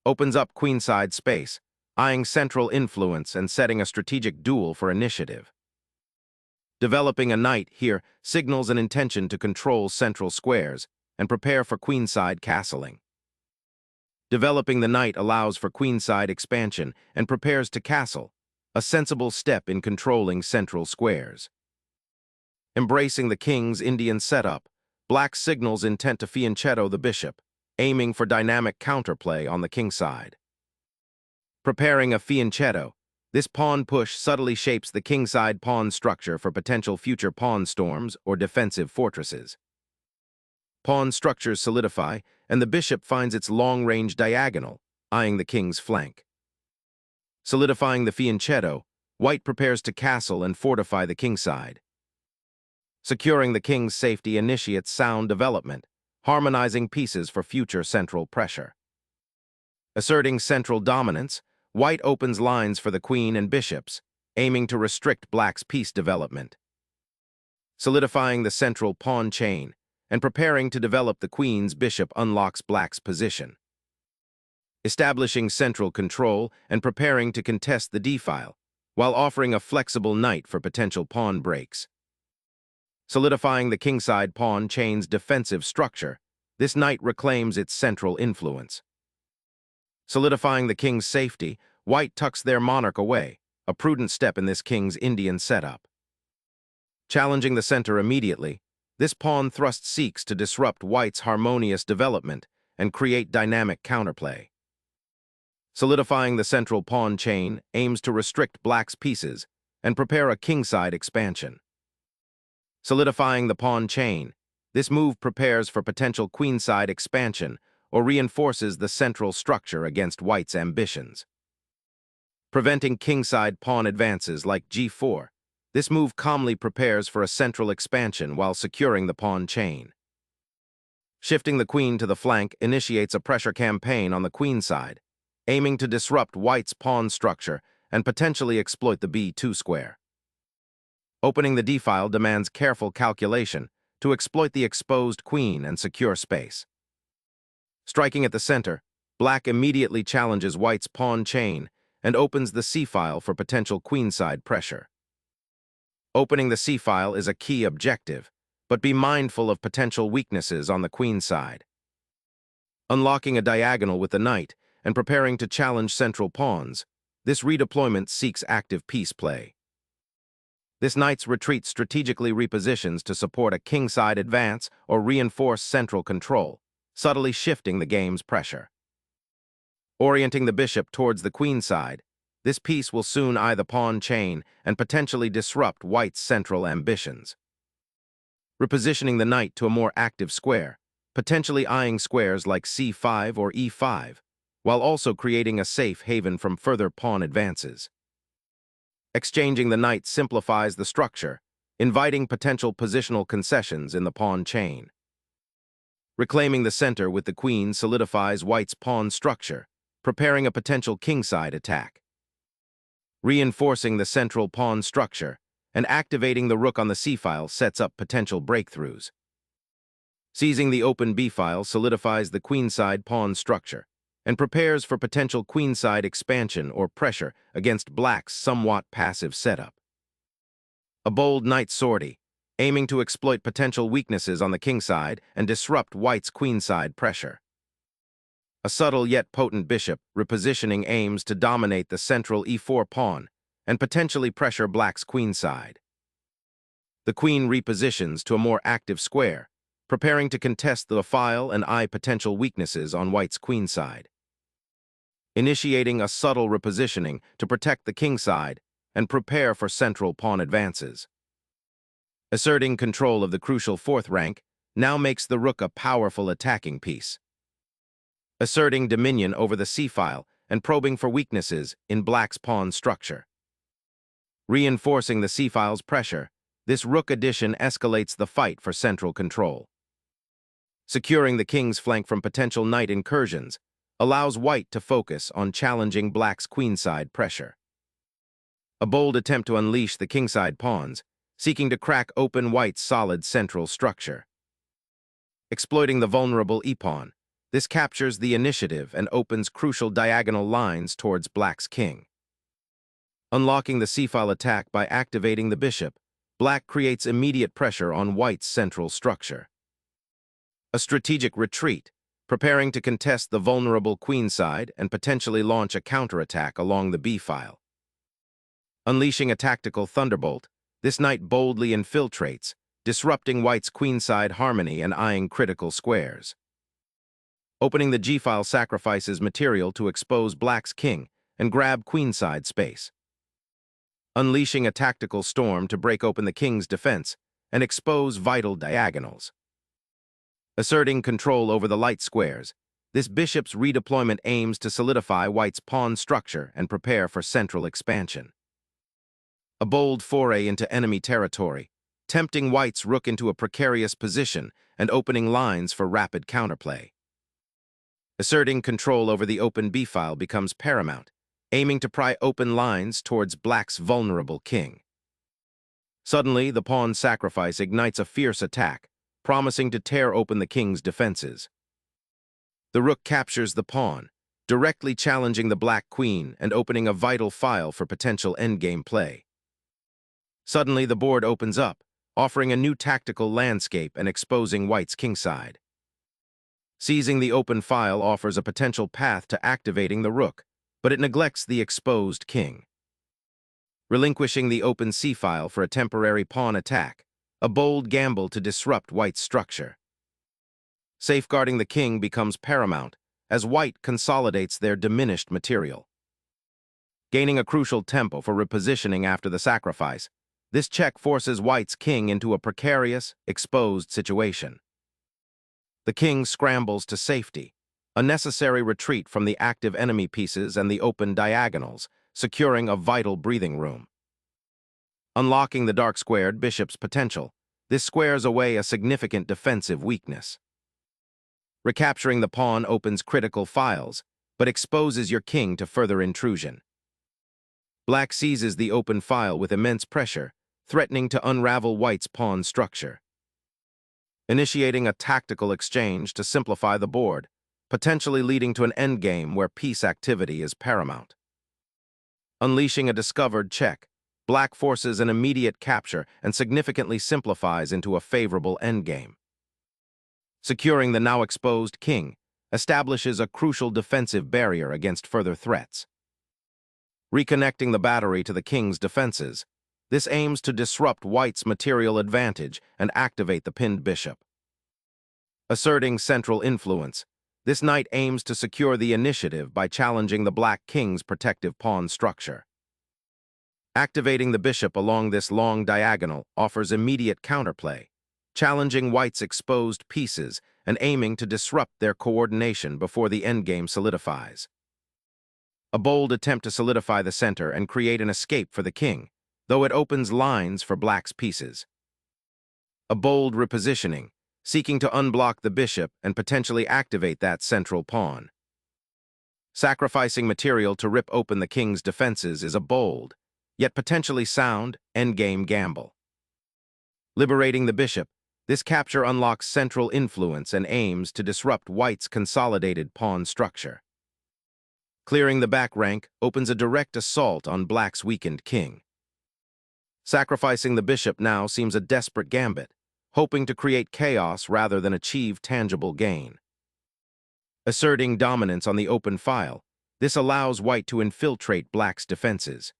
opens up queenside space, eyeing central influence and setting a strategic duel for initiative. Developing a knight here signals an intention to control central squares and prepare for queenside castling. Developing the knight allows for queenside expansion and prepares to castle, a sensible step in controlling central squares. Embracing the king's Indian setup, black signals intent to fianchetto the bishop, aiming for dynamic counterplay on the kingside. Preparing a fianchetto, this pawn push subtly shapes the kingside pawn structure for potential future pawn storms or defensive fortresses. Pawn structures solidify, and the bishop finds its long-range diagonal, eyeing the king's flank. Solidifying the fianchetto, white prepares to castle and fortify the kingside. Securing the king's safety initiates sound development, harmonizing pieces for future central pressure. Asserting central dominance, white opens lines for the queen and bishops, aiming to restrict black's piece development. Solidifying the central pawn chain and preparing to develop the queen's bishop unlocks black's position. Establishing central control and preparing to contest the d-file, while offering a flexible knight for potential pawn breaks. Solidifying the kingside pawn chain's defensive structure, this knight reclaims its central influence. Solidifying the king's safety, white tucks their monarch away, a prudent step in this king's Indian setup. Challenging the center immediately, this pawn thrust seeks to disrupt white's harmonious development and create dynamic counterplay. Solidifying the central pawn chain aims to restrict black's pieces and prepare a kingside expansion. Solidifying the pawn chain, this move prepares for potential queenside expansion or reinforces the central structure against white's ambitions. Preventing kingside pawn advances like g4, this move calmly prepares for a central expansion while securing the pawn chain. Shifting the queen to the flank initiates a pressure campaign on the queenside, aiming to disrupt white's pawn structure and potentially exploit the b2 square. Opening the d-file demands careful calculation to exploit the exposed queen and secure space. Striking at the center, black immediately challenges white's pawn chain and opens the c-file for potential queenside pressure. Opening the c-file is a key objective, but be mindful of potential weaknesses on the queen side. Unlocking a diagonal with the knight and preparing to challenge central pawns, this redeployment seeks active piece play. This knight's retreat strategically repositions to support a kingside advance or reinforce central control, subtly shifting the game's pressure. Orienting the bishop towards the queen side, this piece will soon eye the pawn chain and potentially disrupt white's central ambitions. Repositioning the knight to a more active square, potentially eyeing squares like c5 or e5, while also creating a safe haven from further pawn advances. Exchanging the knight simplifies the structure, inviting potential positional concessions in the pawn chain. Reclaiming the center with the queen solidifies white's pawn structure, preparing a potential kingside attack. Reinforcing the central pawn structure and activating the rook on the c-file sets up potential breakthroughs. Seizing the open b-file solidifies the queenside pawn structure and prepares for potential queenside expansion or pressure against black's somewhat passive setup. A bold knight sortie, aiming to exploit potential weaknesses on the kingside and disrupt white's queenside pressure. A subtle yet potent bishop repositioning aims to dominate the central e4 pawn and potentially pressure black's queenside. The queen repositions to a more active square, preparing to contest the file and eye potential weaknesses on white's queenside. Initiating a subtle repositioning to protect the kingside and prepare for central pawn advances. Asserting control of the crucial fourth rank now makes the rook a powerful attacking piece. Asserting dominion over the c-file and probing for weaknesses in black's pawn structure. Reinforcing the c-file's pressure, this rook addition escalates the fight for central control. Securing the king's flank from potential knight incursions allows white to focus on challenging black's queenside pressure. A bold attempt to unleash the kingside pawns, seeking to crack open white's solid central structure. Exploiting the vulnerable e-pawn, This captures the initiative and opens crucial diagonal lines towards black's king. Unlocking the c-file attack by activating the bishop, black creates immediate pressure on white's central structure. A strategic retreat, preparing to contest the vulnerable queenside and potentially launch a counterattack along the b-file. Unleashing a tactical thunderbolt, this knight boldly infiltrates, disrupting white's queenside harmony and eyeing critical squares. Opening the g-file sacrifices material to expose black's king and grab queenside space. Unleashing a tactical storm to break open the king's defense and expose vital diagonals. Asserting control over the light squares, this bishop's redeployment aims to solidify white's pawn structure and prepare for central expansion. A bold foray into enemy territory, tempting white's rook into a precarious position and opening lines for rapid counterplay. Asserting control over the open b-file becomes paramount, aiming to pry open lines towards black's vulnerable king. Suddenly, the pawn sacrifice ignites a fierce attack, promising to tear open the king's defenses. The rook captures the pawn, directly challenging the black queen and opening a vital file for potential endgame play. Suddenly, the board opens up, offering a new tactical landscape and exposing white's kingside. Seizing the open file offers a potential path to activating the rook, but it neglects the exposed king. Relinquishing the open c-file for a temporary pawn attack, a bold gamble to disrupt white's structure. Safeguarding the king becomes paramount as white consolidates their diminished material. Gaining a crucial tempo for repositioning after the sacrifice, this check forces white's king into a precarious, exposed situation. The king scrambles to safety, a necessary retreat from the active enemy pieces and the open diagonals, securing a vital breathing room. Unlocking the dark-squared bishop's potential, this squares away a significant defensive weakness. Recapturing the pawn opens critical files, but exposes your king to further intrusion. Black seizes the open file with immense pressure, threatening to unravel white's pawn structure. Initiating a tactical exchange to simplify the board, potentially leading to an endgame where piece activity is paramount. Unleashing a discovered check, black forces an immediate capture and significantly simplifies into a favorable endgame. Securing the now exposed king establishes a crucial defensive barrier against further threats. Reconnecting the battery to the king's defenses, this aims to disrupt white's material advantage and activate the pinned bishop. Asserting central influence, this knight aims to secure the initiative by challenging the black king's protective pawn structure. Activating the bishop along this long diagonal offers immediate counterplay, challenging white's exposed pieces and aiming to disrupt their coordination before the endgame solidifies. A bold attempt to solidify the center and create an escape for the king, though it opens lines for black's pieces. A bold repositioning, seeking to unblock the bishop and potentially activate that central pawn. Sacrificing material to rip open the king's defenses is a bold, yet potentially sound, endgame gamble. Liberating the bishop, this capture unlocks central influence and aims to disrupt white's consolidated pawn structure. Clearing the back rank opens a direct assault on black's weakened king. Sacrificing the bishop now seems a desperate gambit, hoping to create chaos rather than achieve tangible gain. Asserting dominance on the open file, this allows white to infiltrate black's defenses.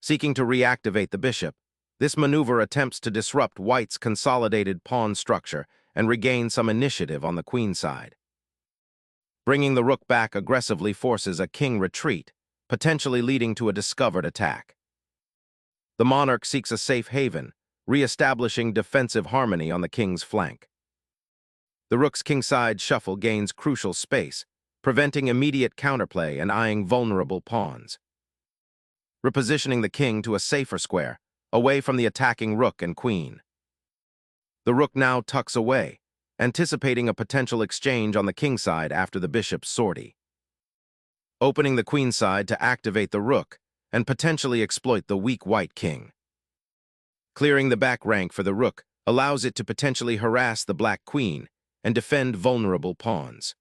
Seeking to reactivate the bishop, this maneuver attempts to disrupt white's consolidated pawn structure and regain some initiative on the queen side. Bringing the rook back aggressively forces a king retreat, potentially leading to a discovered attack. The monarch seeks a safe haven, re-establishing defensive harmony on the king's flank. The rook's kingside shuffle gains crucial space, preventing immediate counterplay and eyeing vulnerable pawns. Repositioning the king to a safer square, away from the attacking rook and queen. The rook now tucks away, anticipating a potential exchange on the kingside after the bishop's sortie. Opening the queenside to activate the rook and potentially exploit the weak white king. Clearing the back rank for the rook allows it to potentially harass the black queen and defend vulnerable pawns.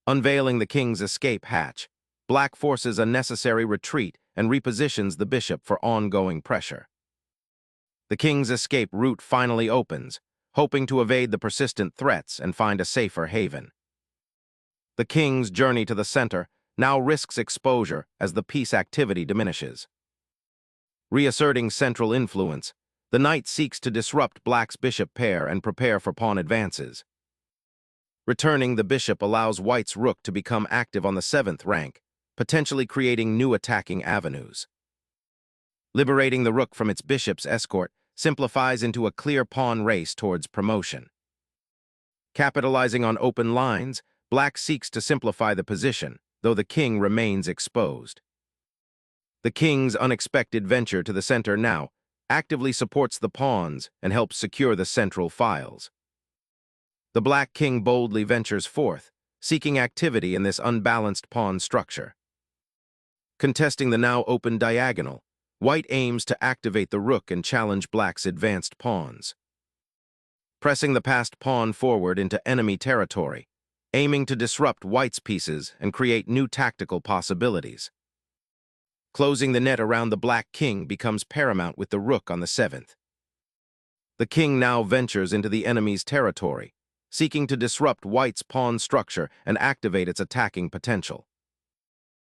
Unveiling the king's escape hatch, black forces a necessary retreat and repositions the bishop for ongoing pressure. The king's escape route finally opens, hoping to evade the persistent threats and find a safer haven. The king's journey to the center now risks exposure as the peace activity diminishes. Reasserting central influence, the knight seeks to disrupt black's bishop pair and prepare for pawn advances. Returning the bishop allows white's rook to become active on the 7th rank, potentially creating new attacking avenues. Liberating the rook from its bishop's escort simplifies into a clear pawn race towards promotion. Capitalizing on open lines, black seeks to simplify the position, though the king remains exposed. The king's unexpected venture to the center now actively supports the pawns and helps secure the central files. The black king boldly ventures forth, seeking activity in this unbalanced pawn structure. Contesting the now open diagonal, white aims to activate the rook and challenge black's advanced pawns. Pressing the passed pawn forward into enemy territory, aiming to disrupt white's pieces and create new tactical possibilities. Closing the net around the black king becomes paramount with the rook on the 7th. The king now ventures into the enemy's territory, seeking to disrupt white's pawn structure and activate its attacking potential.